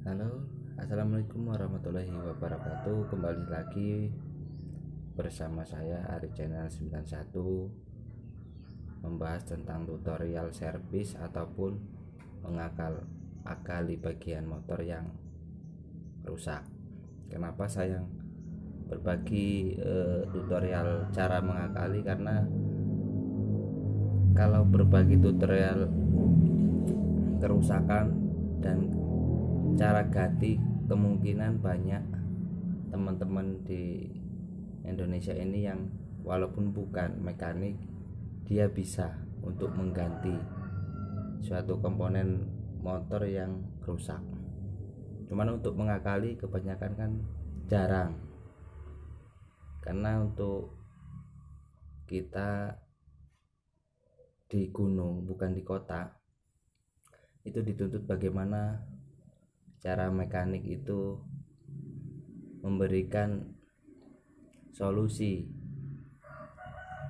Halo, assalamualaikum warahmatullahi wabarakatuh. Kembali lagi bersama saya Ari Channel 91, membahas tentang tutorial servis ataupun mengakali bagian motor yang rusak. Kenapa saya berbagi tutorial cara mengakali? Karena kalau berbagi tutorial kerusakan dan cara ganti, kemungkinan banyak teman-teman di Indonesia ini yang walaupun bukan mekanik, dia bisa untuk mengganti suatu komponen motor yang rusak. Cuman untuk mengakali kebanyakan kan jarang, karena untuk kita di gunung bukan di kota, itu dituntut bagaimana cara mekanik itu memberikan solusi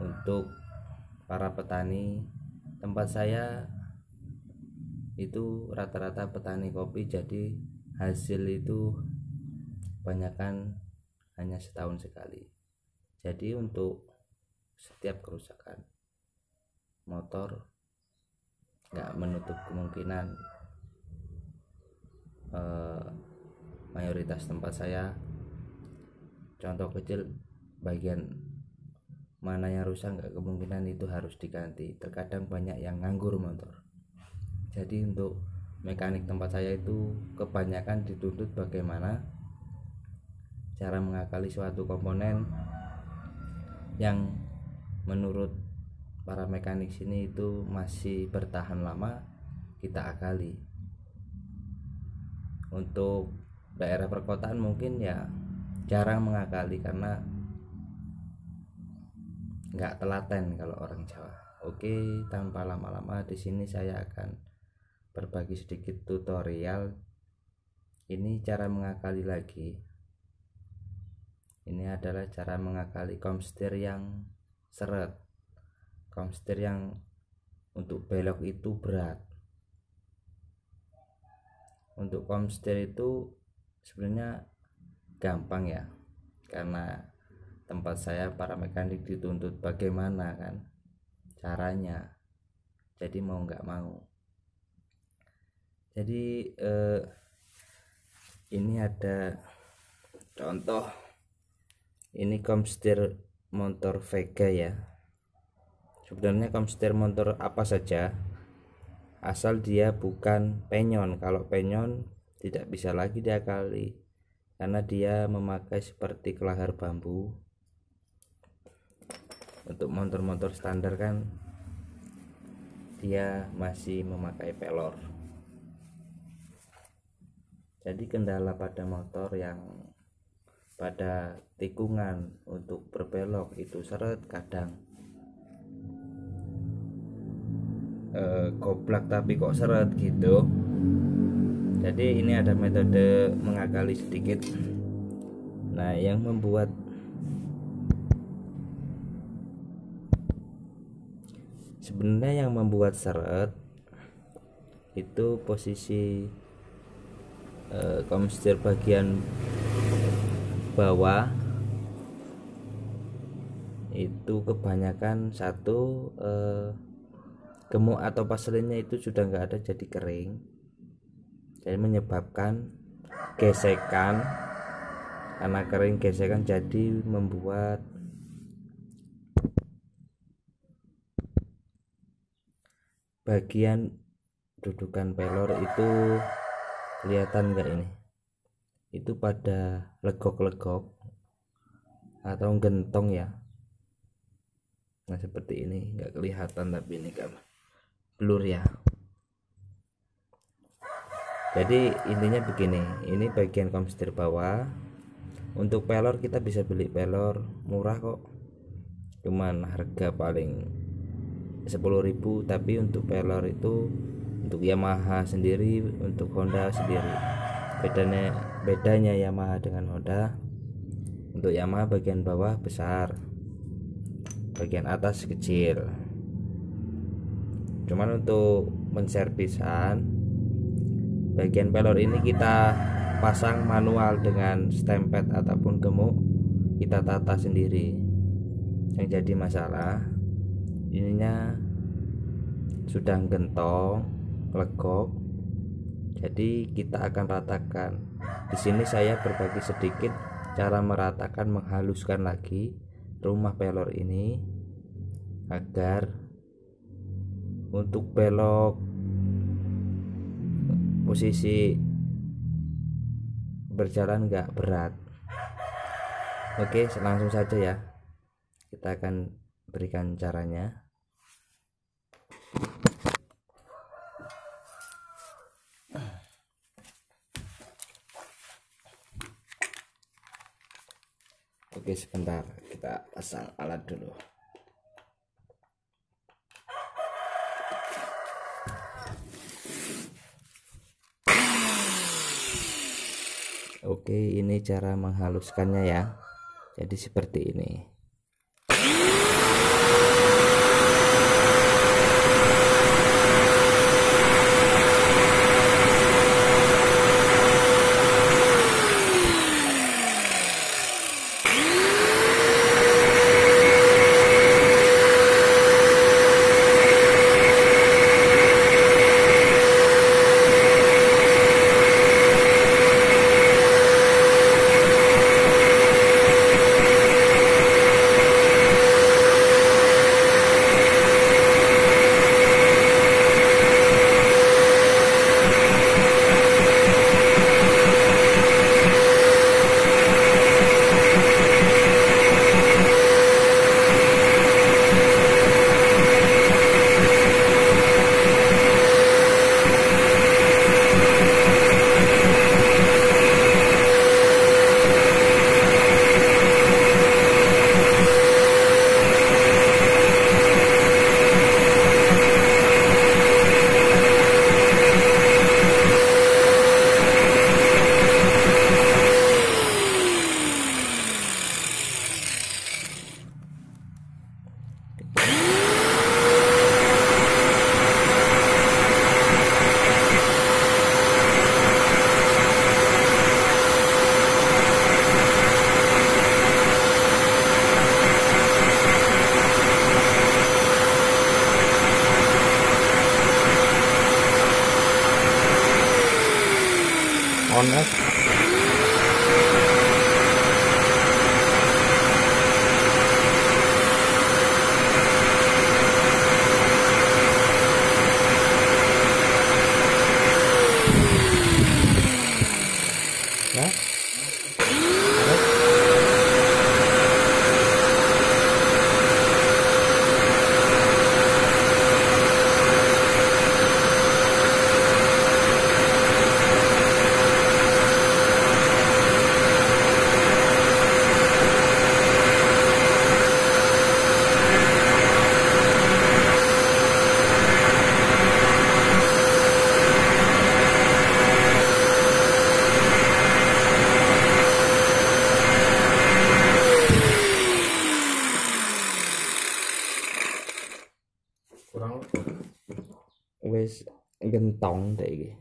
untuk para petani. Tempat saya itu rata-rata petani kopi, jadi hasil itu kebanyakan hanya setahun sekali. Jadi untuk setiap kerusakan motor nggak menutup kemungkinan mayoritas tempat saya, contoh kecil, bagian mana yang rusak nggak kemungkinan itu harus diganti. Terkadang banyak yang nganggur motor. Jadi untuk mekanik tempat saya itu kebanyakan dituntut bagaimana cara mengakali suatu komponen yang menurut para mekanik sini itu masih bertahan lama, kita akali. Untuk daerah perkotaan mungkin ya jarang mengakali karena nggak telaten kalau orang Jawa. Oke, tanpa lama-lama di sini saya akan berbagi sedikit tutorial. Ini cara mengakali lagi. Ini adalah cara mengakali komstir yang seret. Komstir yang untuk belok itu berat. Untuk komstir itu sebenarnya gampang ya, karena tempat saya para mekanik dituntut bagaimana kan caranya, jadi mau nggak mau. Jadi ini ada contoh, ini komstir motor Vega ya. Sebenarnya komstir motor apa saja, asal dia bukan penyon. Kalau penyon tidak bisa lagi diakali karena dia memakai seperti kelahar bambu. Untuk motor-motor standar kan dia masih memakai pelor. Jadi kendala pada motor yang pada tikungan untuk berbelok itu seret, kadang goblak tapi kok seret gitu. Jadi ini ada metode mengakali sedikit. Nah, yang membuat seret itu posisi komstir bagian bawah itu kebanyakan satu gemuk atau paselinnya itu sudah nggak ada, jadi kering, jadi menyebabkan gesekan. Karena kering gesekan jadi membuat bagian dudukan pelor itu kelihatan nggak ini, itu pada legok-legok atau gentong ya. Nah seperti ini, nggak kelihatan tapi ini kan blur ya. Jadi intinya begini, ini bagian komstir bawah. Untuk pelor kita bisa beli pelor murah kok, cuman harga paling 10.000. Tapi untuk pelor itu untuk Yamaha sendiri, untuk Honda sendiri. Bedanya Yamaha dengan Honda, untuk Yamaha bagian bawah besar, bagian atas kecil. Cuman untuk menservisan Bagian pelor ini kita pasang manual dengan stempet ataupun gemuk, kita tata sendiri. Yang jadi masalah ininya sudah gentong, legok, jadi kita akan ratakan. Di sini saya berbagi sedikit cara meratakan, menghaluskan lagi rumah pelor ini agar untuk belok posisi berjalan nggak berat. Oke, langsung saja ya, kita akan berikan caranya. Oke, sebentar, kita pasang alat dulu. Oke, ini cara menghaluskannya ya. Jadi seperti ini. On off. Ya. Wis gentong deh iki.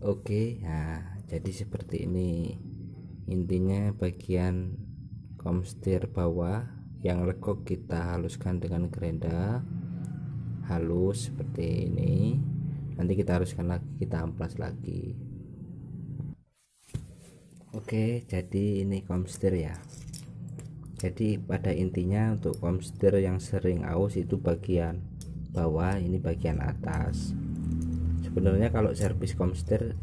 Oke, nah jadi seperti ini. Intinya bagian komstir bawah yang legok kita haluskan dengan gerenda halus seperti ini. Nanti kita haluskan lagi, kita amplas lagi. Oke, jadi ini komstir ya. Jadi pada intinya untuk komstir yang sering aus itu bagian bawah, ini bagian atas. Sebenarnya kalau servis komstir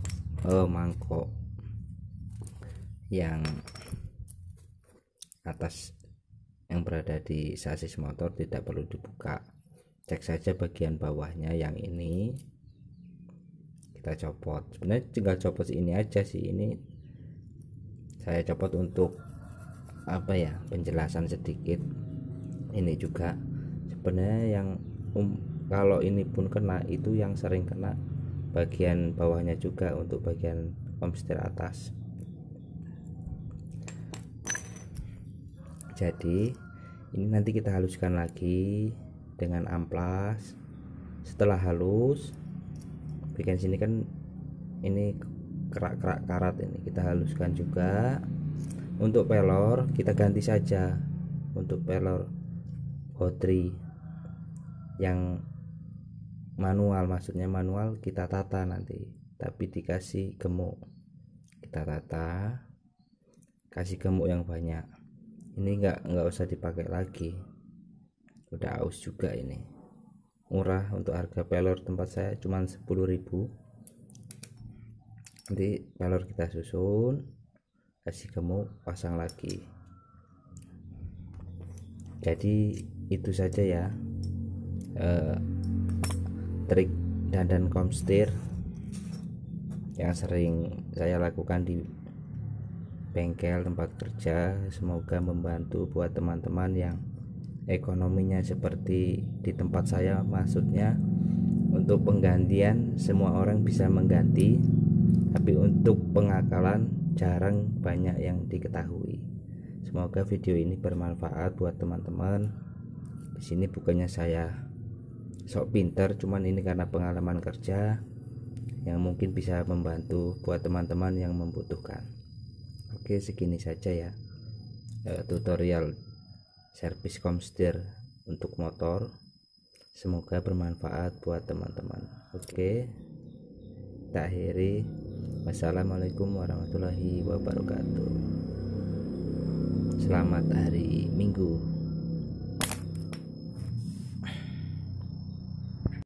mangkok yang atas yang berada di sasis motor tidak perlu dibuka. Cek saja bagian bawahnya yang ini kita copot. Sebenarnya tinggal copot ini aja sih, ini saya copot untuk apa ya, penjelasan sedikit. Ini juga sebenarnya yang kalau ini pun kena, itu yang sering kena bagian bawahnya juga untuk bagian komstir atas. Jadi ini nanti kita haluskan lagi dengan amplas Setelah halus, bagian sini kan ini kerak-kerak karat, ini kita haluskan juga. Untuk pelor kita ganti saja, untuk pelor hotri yang manual, maksudnya manual kita tata nanti, tapi dikasih gemuk, kita tata, kasih gemuk yang banyak. Ini nggak usah dipakai lagi, udah aus juga. Ini murah, untuk harga pelor tempat saya cuma 10.000. Nanti pelor kita susun, kasih gemuk, pasang lagi. Jadi itu saja ya, trik dandan komstir yang sering saya lakukan di bengkel tempat kerja. Semoga membantu buat teman-teman yang ekonominya seperti di tempat saya, maksudnya untuk penggantian semua orang bisa mengganti, tapi untuk pengakalan jarang banyak yang diketahui. Semoga video ini bermanfaat buat teman-teman. Di sini bukannya saya sok pinter, cuman ini karena pengalaman kerja yang mungkin bisa membantu buat teman-teman yang membutuhkan. Oke, segini saja ya tutorial servis komstir untuk motor. Semoga bermanfaat buat teman-teman. Oke, kita akhiri. Wassalamualaikum warahmatullahi wabarakatuh. Selamat hari Minggu.